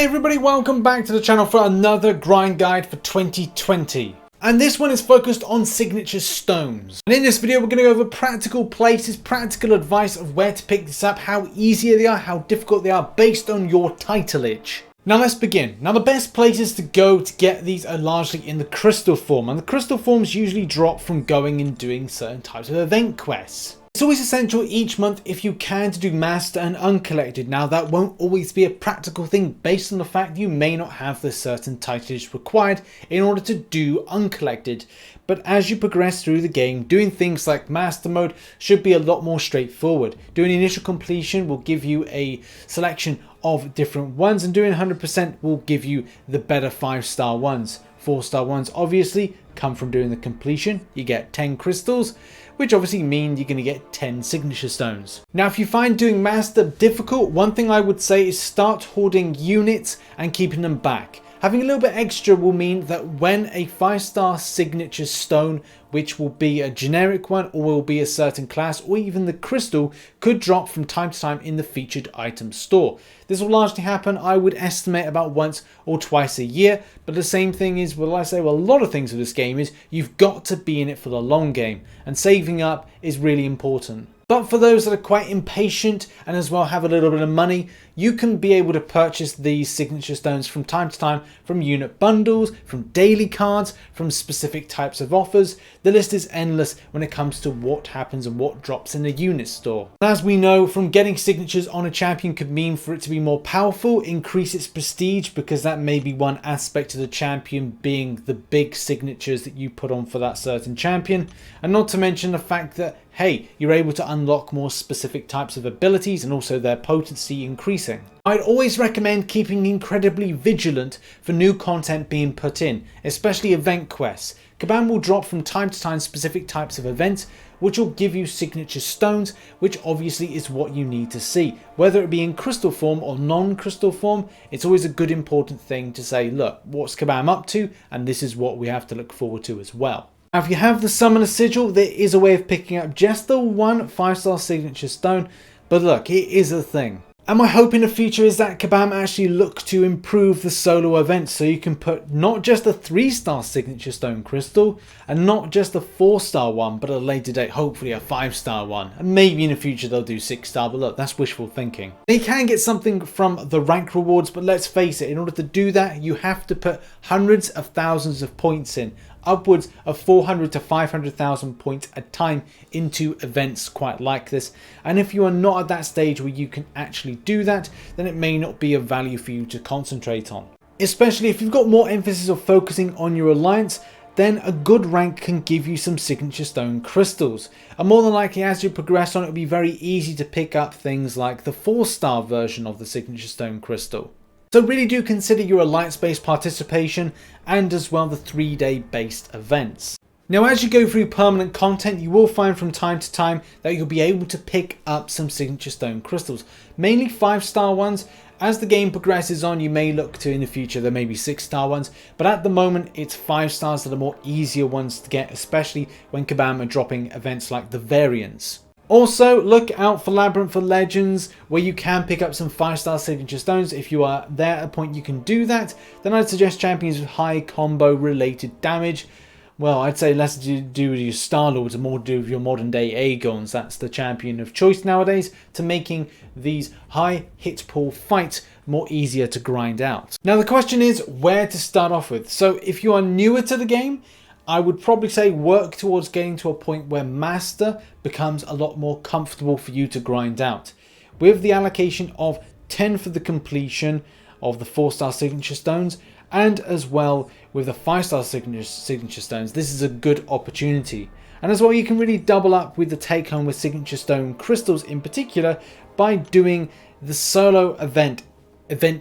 Hey everybody, welcome back to the channel for another grind guide for 2020. And this one is focused on signature stones. And in this video, we're going to go over practical places, practical advice of where to pick this up, how easy they are, how difficult they are based on your titleage. Now let's begin. Now the best places to go to get these are largely in the crystal form. And the crystal forms usually drop from going and doing certain types of event quests. It's always essential each month if you can to do Master and Uncollected. Now that won't always be a practical thing based on the fact you may not have the certain titleage required in order to do Uncollected. But as you progress through the game, doing things like Master Mode should be a lot more straightforward. Doing initial completion will give you a selection of different ones, and doing 100% will give you the better 5-star ones. 4-star ones obviously come from doing the completion. You get 10 crystals, which obviously mean you're going to get 10 signature stones. Now if you find doing Master difficult, one thing I would say is start hoarding units and keeping them back. Having a little bit extra will mean that when a 5-star signature stone, which will be a generic one or will be a certain class or even the crystal, could drop from time to time in the featured item store. This will largely happen, I would estimate, about once or twice a year. But the same thing is, well, I say, well, a lot of things with this game is you've got to be in it for the long game, and saving up is really important. But for those that are quite impatient and as well have a little bit of money, you can be able to purchase these signature stones from time to time from unit bundles, from daily cards, from specific types of offers. The list is endless when it comes to what happens and what drops in the unit store. As we know, from getting signatures on a champion could mean for it to be more powerful, increase its prestige, because that may be one aspect of the champion being the big signatures that you put on for that certain champion. And not to mention the fact that, hey, you're able to unlock more specific types of abilities and also their potency increasing. I'd always recommend keeping incredibly vigilant for new content being put in, especially event quests. Kabam will drop from time to time specific types of events, which will give you signature stones, which obviously is what you need to see. Whether it be in crystal form or non-crystal form, it's always a good important thing to say, look, what's Kabam up to? And this is what we have to look forward to as well. Now, if you have the Summoner Sigil, there is a way of picking up just the one 5-star signature stone, but look, it is a thing. And my hope in the future is that Kabam actually look to improve the solo events, so you can put not just a 3-star signature stone crystal and not just a 4-star one, but at a later date hopefully a 5-star one, and maybe in the future they'll do 6-star, but look, that's wishful thinking. You can get something from the rank rewards, but let's face it, in order to do that you have to put hundreds of thousands of points in, upwards of 400 to 500,000 points a time into events quite like this. And if you are not at that stage where you can actually do that, then it may not be of value for you to concentrate on. Especially if you've got more emphasis of focusing on your alliance, then a good rank can give you some signature stone crystals. And more than likely as you progress on, it'll be very easy to pick up things like the 4-star version of the signature stone crystal. So really do consider your alliance-based participation and as well the 3-day based events. Now as you go through permanent content, you will find from time to time that you'll be able to pick up some signature stone crystals, mainly 5-star ones. As the game progresses on, you may look to in the future there may be 6-star ones, but at the moment it's 5 stars that are more easier ones to get, especially when Kabam are dropping events like the variants. Also, look out for Labyrinth for Legends, where you can pick up some 5-star signature stones. If you are there at a point you can do that, then I'd suggest champions with high combo related damage. Well, I'd say less to do with your Star-Lords and more to do with your modern day Aegons. That's the champion of choice nowadays, to making these high hit pool fights more easier to grind out. Now the question is where to start off with. So if you are newer to the game, I would probably say work towards getting to a point where Master becomes a lot more comfortable for you to grind out. With the allocation of 10 for the completion of the 4-star signature stones, and as well with the 5-star signature stones, this is a good opportunity. And as well, you can really double up with the take home with signature stone crystals in particular by doing the solo event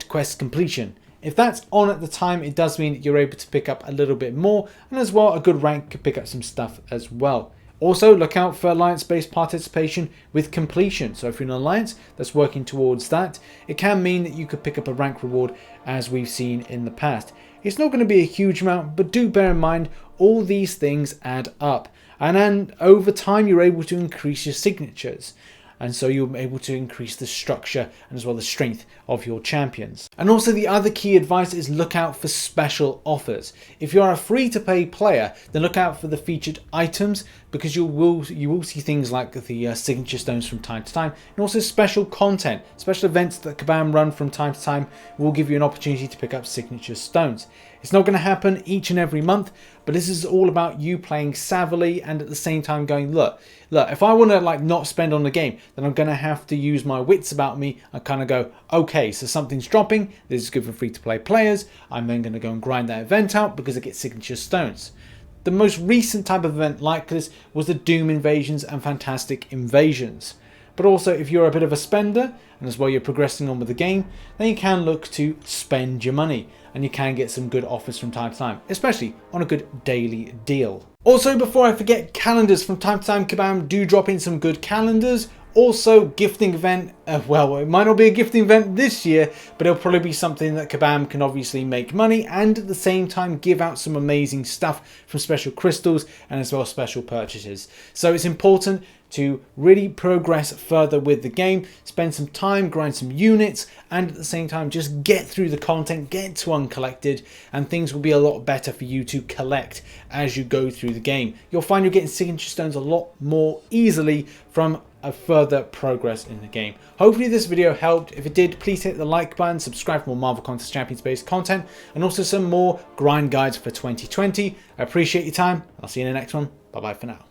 quest completion. If that's on at the time, it does mean that you're able to pick up a little bit more, and as well a good rank could pick up some stuff as well. Also look out for alliance-based participation with completion. So if you're in an alliance that's working towards that, it can mean that you could pick up a rank reward as we've seen in the past. It's not going to be a huge amount, but do bear in mind all these things add up, and then over time you're able to increase your signatures. and so you're able to increase the structure and as well the strength of your champions. And also the other key advice is look out for special offers. If you are a free-to-play player, then look out for the featured items, because you will see things like the signature stones from time to time, and also special content. Special events that Kabam run from time to time will give you an opportunity to pick up signature stones. It's not going to happen each and every month, but this is all about you playing savvily and at the same time going, look, if I want to like not spend on the game, then I'm going to have to use my wits about me and kind of go, okay, so something's dropping, this is good for free-to-play players, I'm then going to go and grind that event out because I get signature stones. The most recent type of event like this was the Doom Invasions and Fantastic Invasions. But also, if you're a bit of a spender, and as well you're progressing on with the game, then you can look to spend your money, and you can get some good offers from time to time, especially on a good daily deal. Also, before I forget, calendars. From time to time, Kabam do drop in some good calendars. Also, gifting event, well, it might not be a gifting event this year, but it'll probably be something that Kabam can obviously make money and at the same time give out some amazing stuff from special crystals and as well special purchases. So it's important to really progress further with the game, spend some time, grind some units, and at the same time just get through the content, get to Uncollected, and things will be a lot better for you to collect as you go through the game. You'll find you're getting signature stones a lot more easily from a further progress in the game. Hopefully this video helped. If it did, please hit the like button, subscribe for more Marvel Contest Champions based content, and also some more grind guides for 2020. I appreciate your time. I'll see you in the next one. Bye bye for now.